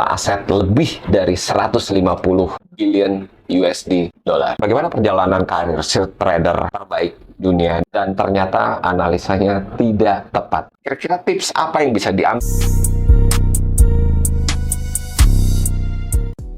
mengelola aset lebih dari 150 billion USD dolar. Bagaimana perjalanan karir si trader terbaik dunia, dan ternyata analisanya tidak tepat. Kira-kira tips apa yang bisa diambil?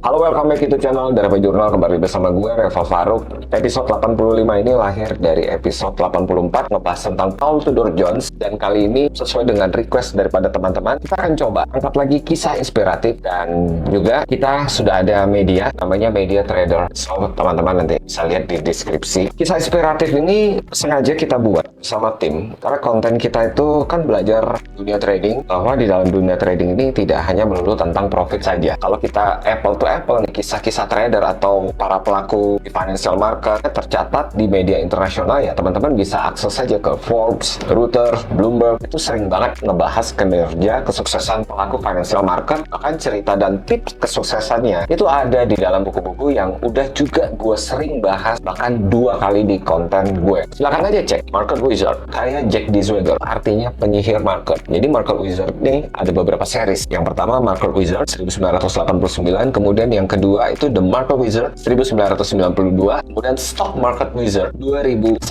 Halo, welcome back to channel Darape Jurnal. Kembali bersama gue, Reva Faruk. Episode 85 ini lahir dari episode 84 ngebahas tentang Paul Tudor Jones. Dan kali ini sesuai dengan request daripada teman-teman, kita akan coba angkat lagi kisah inspiratif. Dan juga kita sudah ada media, namanya Media Trader. So, teman-teman nanti bisa lihat di deskripsi. Kisah inspiratif ini sengaja kita buat sama tim, karena konten kita itu kan belajar dunia trading, bahwa di dalam dunia trading ini tidak hanya melulu tentang profit saja. Kalau kita apple to apple nih, kisah-kisah trader atau para pelaku di financial market tercatat di media internasional, ya teman-teman bisa akses saja ke Forbes, Reuters, Bloomberg. Itu sering banget ngebahas kinerja kesuksesan pelaku financial market, bahkan cerita dan tips kesuksesannya itu ada di dalam buku-buku yang udah juga gue sering bahas, bahkan 2 kali di konten gue. Silahkan aja cek Market Wizard, kayak Jack Diswegger, artinya penyihir market. Jadi Market Wizard ini ada beberapa series. Yang pertama Market Wizard 1989, kemudian yang kedua itu The Market Wizard 1992, kemudian Stock Market Wizard 2001,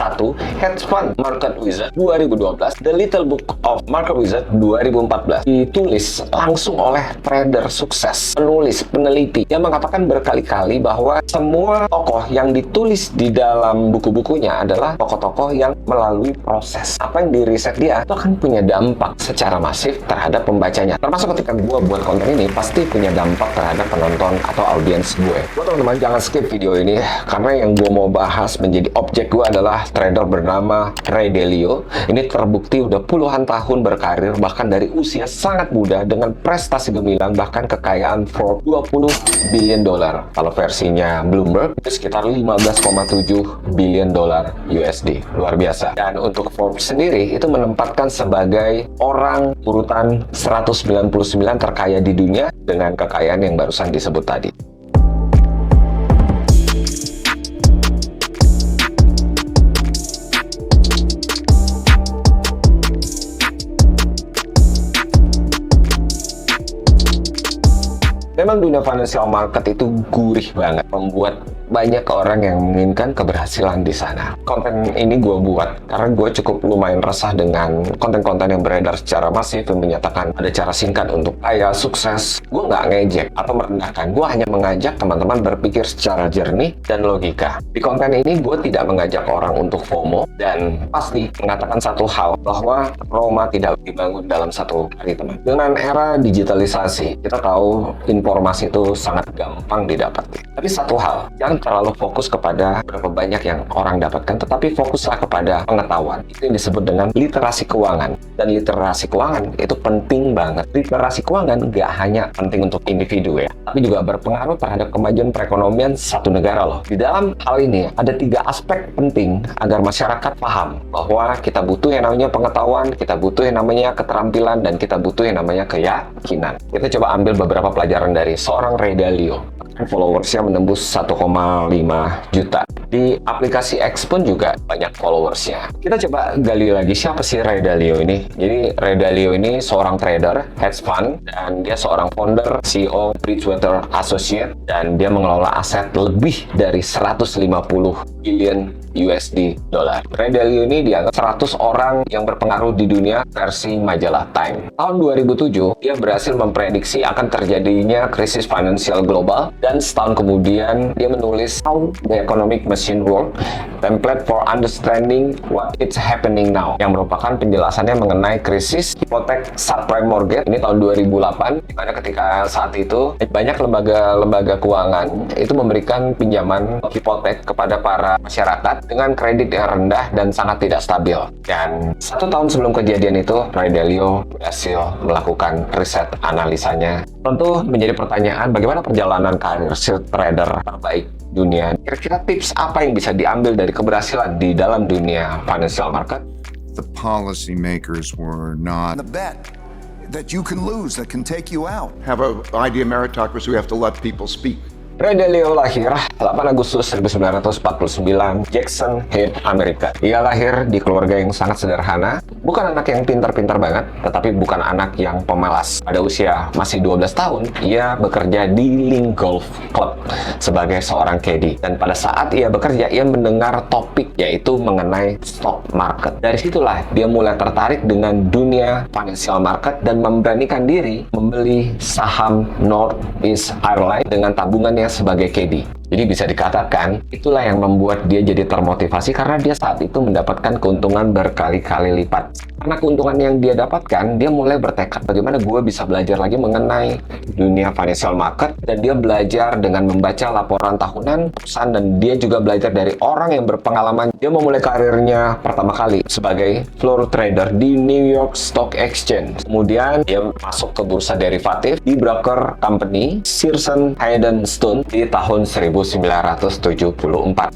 Hedge Fund Market Wizard 2012, The Little Book of Market Wizard 2014. Ditulis langsung oleh trader sukses, penulis, peneliti yang mengatakan berkali-kali bahwa semua tokoh yang ditulis di dalam buku-bukunya adalah tokoh-tokoh yang melalui proses. Apa yang diriset dia itu akan punya dampak secara masif terhadap pembacanya. Termasuk ketika gue buat konten ini, pasti punya dampak terhadap penonton atau audiens gue. Buat teman-teman jangan skip video ini, karena yang gue mau bahas menjadi objek gue adalah trader bernama Ray Dalio. Ini terbukti udah puluhan tahun berkarir, bahkan dari usia sangat muda, dengan prestasi gemilang, bahkan kekayaan Forbes 20 billion dolar. Kalau versinya Bloomberg itu sekitar 15,7 billion dolar USD. Luar biasa. Dan untuk Forbes sendiri itu menempatkan sebagai orang urutan 199 terkaya di dunia dengan kekayaan yang barusan disebut tadi. Memang dunia financial market itu gurih banget, membuat banyak orang yang menginginkan keberhasilan di sana. Konten ini gue buat karena gue cukup lumayan resah dengan konten-konten yang beredar secara masif yang menyatakan ada cara singkat untuk kaya, sukses. Gue nggak ngejek atau merendahkan, gue hanya mengajak teman-teman berpikir secara jernih dan logika. Di konten ini gue tidak mengajak orang untuk FOMO, dan pasti mengatakan satu hal, bahwa Roma tidak dibangun dalam satu hari, teman. Dengan era digitalisasi, kita tahu informasi itu sangat gampang didapati. Tapi satu hal, jangan terlalu fokus kepada berapa banyak yang orang dapatkan, tetapi fokuslah kepada pengetahuan. Itu yang disebut dengan literasi keuangan. Dan literasi keuangan itu penting banget. Literasi keuangan nggak hanya penting untuk individu ya, tapi juga berpengaruh terhadap kemajuan perekonomian satu negara loh. Di dalam hal ini ada 3 aspek penting agar masyarakat paham bahwa kita butuh yang namanya pengetahuan, kita butuh yang namanya keterampilan, dan kita butuh yang namanya keyakinan. Kita coba ambil beberapa pelajaran dari seorang Ray Dalio. Followersnya menembus 1,5 juta. Di aplikasi X pun juga banyak followersnya. Kita coba gali lagi, siapa sih Ray Dalio ini? Jadi Ray Dalio ini seorang trader, hedge fund, dan dia seorang founder, CEO Bridgewater Associates, dan dia mengelola aset lebih dari 150 billion USD dolar. Ray Dalio ini dianggap 100 orang yang berpengaruh di dunia versi majalah Time. Tahun 2007, dia berhasil memprediksi akan terjadinya krisis finansial global, dan setahun kemudian dia menulis How the Economic Machine Works, Template for Understanding What It's Happening Now, yang merupakan penjelasannya mengenai krisis hipotek subprime mortgage. Ini tahun 2008, di mana ketika saat itu banyak lembaga keuangan itu memberikan pinjaman hipotek kepada para masyarakat dengan kredit yang rendah dan sangat tidak stabil. Dan 1 tahun sebelum kejadian itu, Ray Dalio berhasil melakukan riset analisanya. Tentu menjadi pertanyaan, bagaimana perjalanan karir si trader terbaik dunia? Kira-kira tips apa yang bisa diambil dari keberhasilan di dalam dunia financial market? The policymakers were not the bet that you can lose, that can take you out. Have an idea meritocracy, we have to let people speak. Ray Dalio lahir 8 Agustus 1949, Jackson Heights, Amerika. Ia lahir di keluarga yang sangat sederhana, bukan anak yang pintar-pintar banget, tetapi bukan anak yang pemalas. Pada usia masih 12 tahun, ia bekerja di Link Golf Club sebagai seorang caddy. Dan pada saat ia bekerja, ia mendengar topik yaitu mengenai stock market. Dari situlah dia mulai tertarik dengan dunia financial market dan memberanikan diri membeli saham Northeast Airlines dengan tabungannya sebagai caddy. Jadi bisa dikatakan, itulah yang membuat dia jadi termotivasi karena dia saat itu mendapatkan keuntungan berkali-kali lipat. Karena keuntungan yang dia dapatkan, dia mulai bertekad bagaimana gue bisa belajar lagi mengenai dunia financial market, dan dia belajar dengan membaca laporan tahunan perusahaan, dan dia juga belajar dari orang yang berpengalaman. Dia memulai karirnya pertama kali sebagai floor trader di New York Stock Exchange. Kemudian dia masuk ke bursa derivatif di broker company Shearson Hayden Stone di tahun 1974.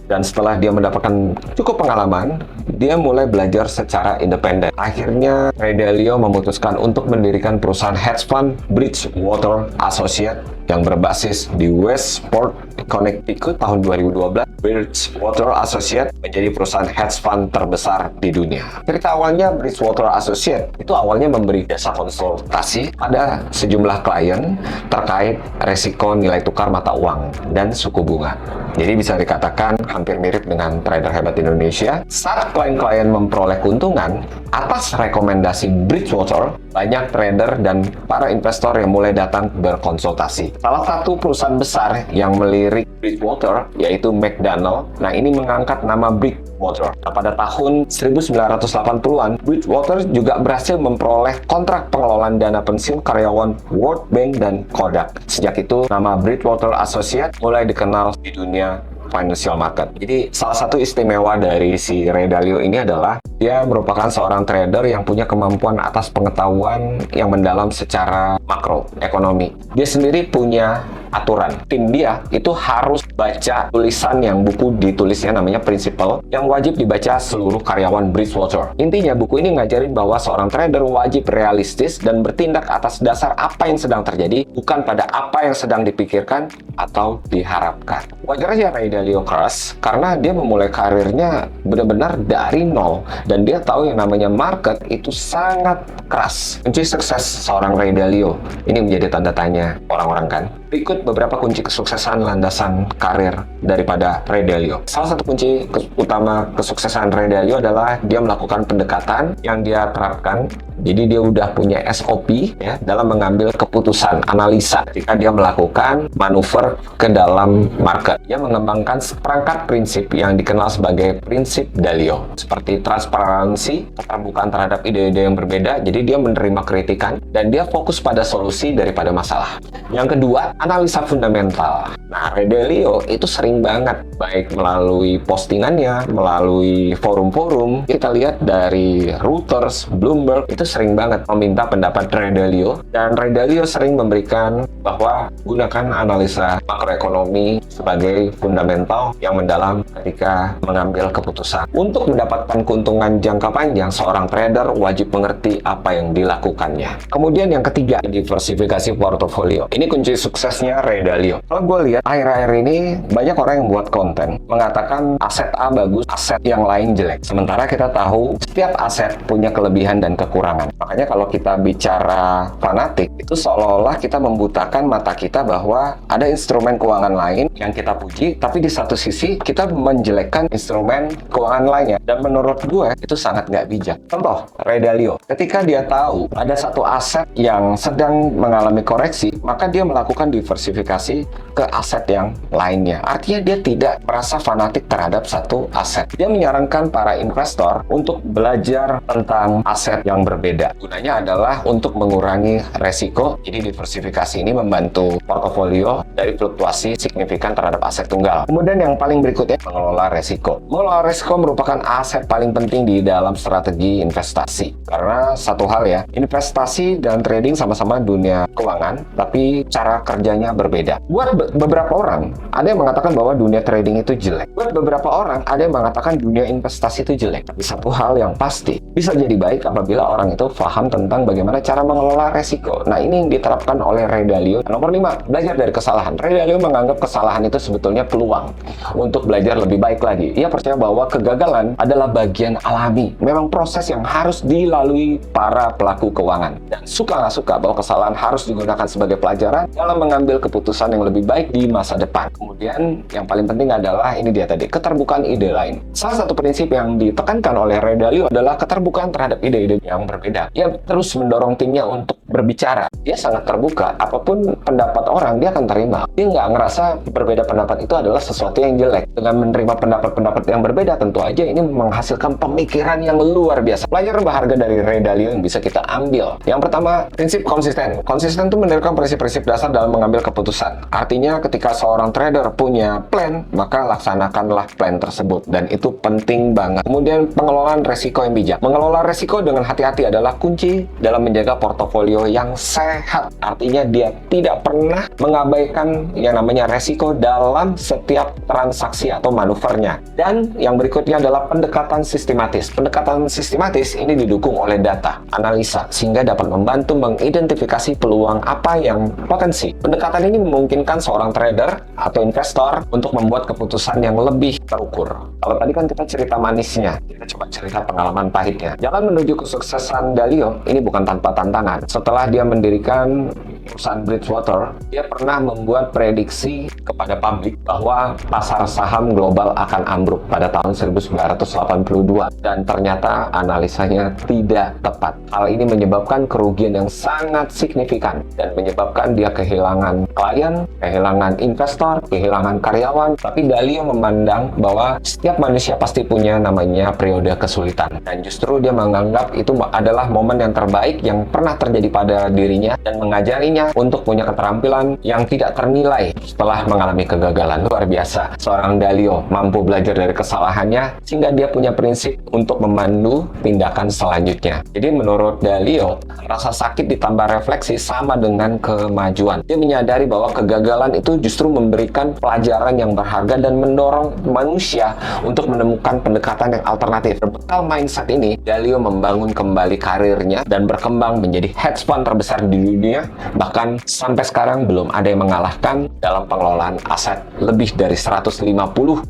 Dan setelah dia mendapatkan cukup pengalaman, dia mulai belajar secara independen. Akhirnya Ray Dalio memutuskan untuk mendirikan perusahaan hedge fund Bridgewater Associates yang berbasis di Westport, Connecticut tahun 2012. Bridgewater Associates menjadi perusahaan hedge fund terbesar di dunia. Cerita awalnya Bridgewater Associates itu awalnya memberi jasa konsultasi pada sejumlah klien terkait resiko nilai tukar mata uang dan suku bunga. Jadi bisa dikatakan hampir mirip dengan trader hebat Indonesia. Saat klien-klien memperoleh keuntungan atas rekomendasi Bridgewater, banyak trader dan para investor yang mulai datang berkonsultasi. Salah satu perusahaan besar yang melirik Bridgewater yaitu McDonald. Nah, ini mengangkat nama Bridgewater. Nah, pada tahun 1980-an, Bridgewater juga berhasil memperoleh kontrak pengelolaan dana pensiun karyawan World Bank dan Kodak. Sejak itu, nama Bridgewater Associates mulai dikenal di dunia financial market. Jadi salah satu istimewa dari si Ray Dalio ini adalah dia merupakan seorang trader yang punya kemampuan atas pengetahuan yang mendalam secara makro ekonomi. Dia sendiri punya aturan. Tim dia itu harus baca tulisan yang buku ditulisnya namanya Principle yang wajib dibaca seluruh karyawan Bridgewater. Intinya buku ini ngajarin bahwa seorang trader wajib realistis dan bertindak atas dasar apa yang sedang terjadi, bukan pada apa yang sedang dipikirkan atau diharapkan. Wajar aja Ray Dalio keras karena dia memulai karirnya benar-benar dari nol, dan dia tahu yang namanya market itu sangat keras. Kunci sukses seorang Ray Dalio ini menjadi tanda tanya orang-orang kan. Berikut beberapa kunci kesuksesan landasan karir daripada Ray Dalio. Salah satu kunci utama kesuksesan Ray Dalio adalah dia melakukan pendekatan yang dia terapkan. Jadi dia udah punya SOP ya dalam mengambil keputusan analisa ketika dia melakukan manuver ke dalam market. Dia mengembangkan seperangkat prinsip yang dikenal sebagai prinsip Dalio, seperti transparansi, keterbukaan terhadap ide-ide yang berbeda. Jadi dia menerima kritikan dan dia fokus pada solusi daripada masalah. Yang kedua, analisa fundamental. Nah, Ray Dalio itu sering banget, baik melalui postingannya, melalui forum-forum. Kita lihat dari Reuters, Bloomberg, itu sering banget meminta pendapat Ray Dalio. Dan Ray Dalio sering memberikan bahwa gunakan analisa makroekonomi sebagai fundamental yang mendalam ketika mengambil keputusan. Untuk mendapatkan keuntungan jangka panjang, seorang trader wajib mengerti apa yang dilakukannya. Kemudian yang ketiga, diversifikasi portofolio. Ini kunci suksesnya Ray Dalio. Kalau gue lihat akhir-akhir ini banyak orang yang buat konten mengatakan aset A bagus, aset yang lain jelek. Sementara kita tahu setiap aset punya kelebihan dan kekurangan. Makanya kalau kita bicara fanatik, itu seolah-olah kita membutakan mata kita bahwa ada instrumen keuangan lain yang kita puji, tapi di satu sisi kita menjelekkan instrumen keuangan lainnya. Dan menurut gue itu sangat nggak bijak. Contoh, Ray Dalio, ketika dia tahu ada satu aset yang sedang mengalami koreksi, maka dia melakukan diversifikasi ke aset yang lainnya. Artinya dia tidak merasa fanatik terhadap satu aset. Dia menyarankan para investor untuk belajar tentang aset yang berbeda. Gunanya adalah untuk mengurangi resiko. Jadi diversifikasi ini membantu portofolio dari fluktuasi signifikan terhadap aset tunggal. Kemudian yang paling berikutnya, mengelola resiko. Mengelola resiko merupakan aset paling penting di dalam strategi investasi. Karena satu hal ya, investasi dan trading sama-sama dunia keuangan, tapi cara kerjanya berbeda. Buat beberapa orang, ada yang mengatakan bahwa dunia trading itu jelek. Buat beberapa orang, ada yang mengatakan dunia investasi itu jelek. Tapi satu hal yang pasti, bisa jadi baik apabila orang itu paham tentang bagaimana cara mengelola resiko. Nah, ini yang diterapkan oleh Ray Dalio. Nomor 5, belajar dari kesalahan. Ray Dalio menganggap kesalahan itu sebetulnya peluang untuk belajar lebih baik lagi. Ia percaya bahwa kegagalan adalah bagian alami. Memang proses yang harus dilalui para pelaku keuangan. Dan suka nggak suka bahwa kesalahan harus digunakan sebagai pelajaran dalam mengambil keputusan yang lebih baik di masa depan. Kemudian yang paling penting adalah ini dia tadi, keterbukaan ide lain. Salah satu prinsip yang ditekankan oleh Ray Dalio adalah keterbukaan terhadap ide-ide yang berbeda. Ia terus mendorong timnya untuk berbicara. Dia sangat terbuka, apapun pendapat orang dia akan terima. Dia nggak ngerasa berbeda pendapat itu adalah sesuatu yang jelek. Dengan menerima pendapat-pendapat yang berbeda, tentu aja ini menghasilkan pemikiran yang luar biasa. Pelajaran berharga dari Ray Dalio yang bisa kita ambil. Yang pertama, prinsip konsisten. Konsisten itu mendirikan prinsip-prinsip dasar dalam mengambil keputusan. Artinya ketika seorang trader punya plan, maka laksanakanlah plan tersebut. Dan itu penting banget. Kemudian pengelolaan resiko yang bijak. Mengelola resiko dengan hati-hati adalah kunci dalam menjaga portofolio yang sehat. Artinya dia tidak pernah mengabaikan yang namanya resiko dalam setiap transaksi atau manuvernya. Dan yang berikutnya adalah pendekatan sistematis. Pendekatan sistematis ini didukung oleh data, analisa, sehingga dapat membantu mengidentifikasi peluang apa yang potensi. Pendekatan ini memungkinkan seorang trader atau investor untuk membuat keputusan yang lebih terukur. Kalau tadi kan kita cerita manisnya, kita coba cerita pengalaman pahitnya. Jalan menuju kesuksesan Dalio ini bukan tanpa tantangan. Setelah dia mendirikan perusahaan Bridgewater, dia pernah membuat prediksi kepada publik bahwa pasar saham global akan ambruk pada tahun 1982 dan ternyata analisanya tidak tepat. Hal ini menyebabkan kerugian yang sangat signifikan dan menyebabkan dia kehilangan klien, kehilangan investor, kehilangan karyawan. Tapi Dalio memandang bahwa setiap manusia pasti punya namanya periode kesulitan, dan justru dia menganggap itu adalah momen yang terbaik yang pernah terjadi pada dirinya dan mengajarinya untuk punya keterampilan yang tidak ternilai setelah mengalami kegagalan. Luar biasa, seorang Dalio mampu belajar dari kesalahannya sehingga dia punya prinsip untuk memandu tindakan selanjutnya. Jadi menurut Dalio, rasa sakit ditambah refleksi sama dengan kemajuan. Dia menyadari bahwa kegagalan itu justru memberikan pelajaran yang berharga dan mendorong manusia untuk menemukan pendekatan yang alternatif. Berbekal mindset ini, Dalio membangun kembali karirnya dan berkembang menjadi hedge fund terbesar di dunia. Bahkan sampai sekarang belum ada yang mengalahkan dalam pengelolaan aset lebih dari 150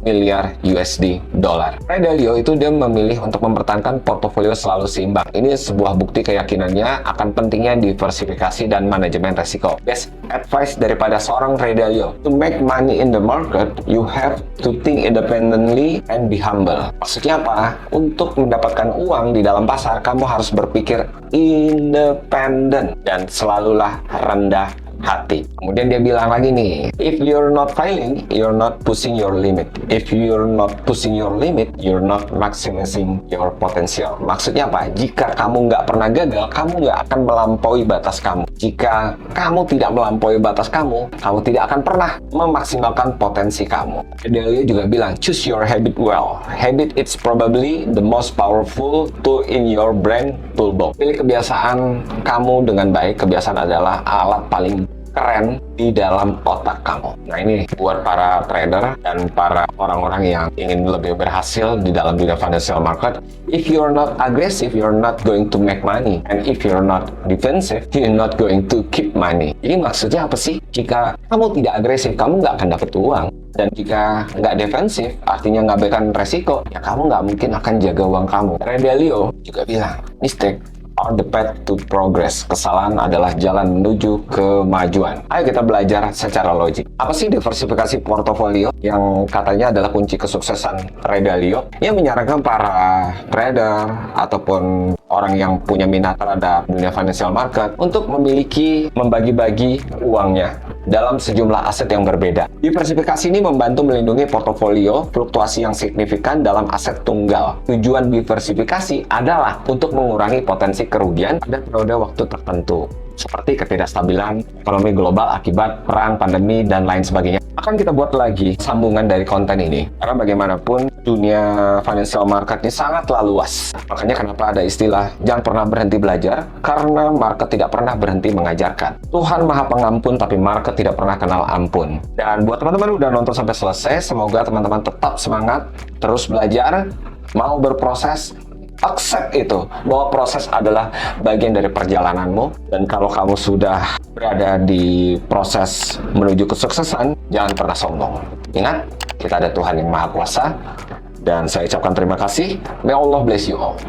miliar USD dolar. Ray Dalio itu dia memilih untuk mempertahankan portofolio selalu seimbang. Ini sebuah bukti keyakinannya akan pentingnya diversifikasi dan manajemen resiko. Best advice daripada seorang Ray Dalio: to make money in the market, you have to think independently and be humble. Maksudnya apa? Untuk mendapatkan uang di dalam pasar, kamu harus berpikir independen dan selalulah rendah hati. Kemudian dia bilang lagi nih, if you're not failing, you're not pushing your limit. If you're not pushing your limit, you're not maximizing your potential. Maksudnya apa? Jika kamu nggak pernah gagal, kamu nggak akan melampaui batas kamu. Jika kamu tidak melampaui batas kamu, kamu tidak akan pernah memaksimalkan potensi kamu. Dalio juga bilang, choose your habit well. Habit it's probably the most powerful tool in your brain toolbox. Pilih kebiasaan kamu dengan baik. Kebiasaan adalah alat paling keren di dalam otak kamu. Nah, ini buat para trader dan para orang-orang yang ingin lebih berhasil di dalam dunia financial market. If you're not aggressive, you're not going to make money. And if you're not defensive, you're not going to keep money. Jadi maksudnya apa sih? Jika kamu tidak agresif, kamu nggak akan dapat uang. Dan jika nggak defensif, artinya nggak berikan resiko, ya kamu nggak mungkin akan jaga uang kamu. Ray Dalio juga bilang, mistake are the path to progress. Kesalahan adalah jalan menuju kemajuan. Ayo kita belajar secara logik. Apa sih diversifikasi portofolio yang katanya adalah kunci kesuksesan Ray Dalio? Ia menyarankan para trader ataupun orang yang punya minat terhadap dunia financial market untuk membagi-bagi uangnya dalam sejumlah aset yang berbeda. Diversifikasi ini membantu melindungi portofolio fluktuasi yang signifikan dalam aset tunggal. Tujuan diversifikasi adalah untuk mengurangi potensi kerugian pada periode waktu tertentu. seperti ketidakstabilan ekonomi global akibat perang, pandemi, dan lain sebagainya. Akan kita buat lagi sambungan dari konten ini, karena bagaimanapun dunia financial market ini sangatlah luas. Makanya kenapa ada istilah jangan pernah berhenti belajar, karena market tidak pernah berhenti mengajarkan. Tuhan Maha Pengampun, tapi market tidak pernah kenal ampun. Dan buat teman-teman udah nonton sampai selesai, semoga teman-teman tetap semangat, terus belajar, mau berproses, accept itu, bahwa proses adalah bagian dari perjalananmu. Dan kalau kamu sudah berada di proses menuju kesuksesan, jangan pernah sombong. Ingat, kita ada Tuhan yang Maha Kuasa. Dan saya ucapkan terima kasih. May Allah bless you all.